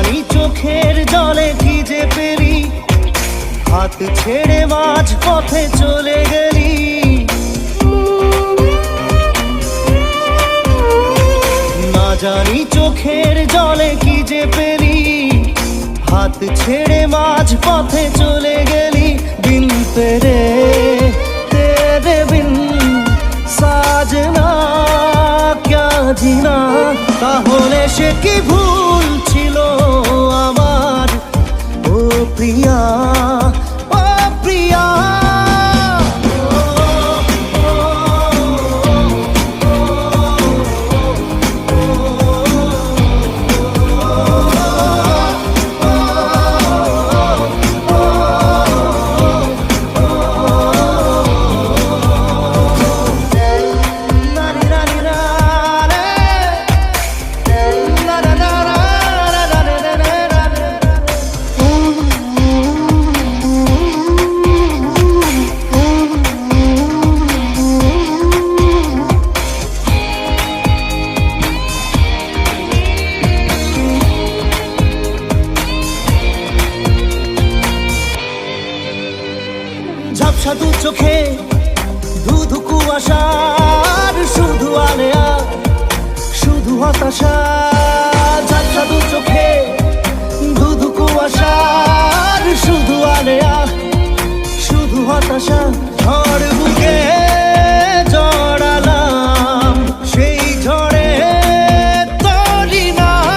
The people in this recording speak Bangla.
জানি চোখের জলে কি যে পেরি, হাত ছেড়ে মাঝ পথে চলে গেলি। না জানি চোখের জলে কি যে পেরি, হাত ছেড়ে মাঝ পথে চলে গেলি। বিন তেরে তেরে বিন সাজনা ক্যা জিনা। তাহলে সে কি ভুল ছিল আমার, ও প্রিয়া ও প্রিয়া। ঝাপসা দু চোখে ধুধু কুয়াশার শুধু আলেয়া, শুধু হতাশা।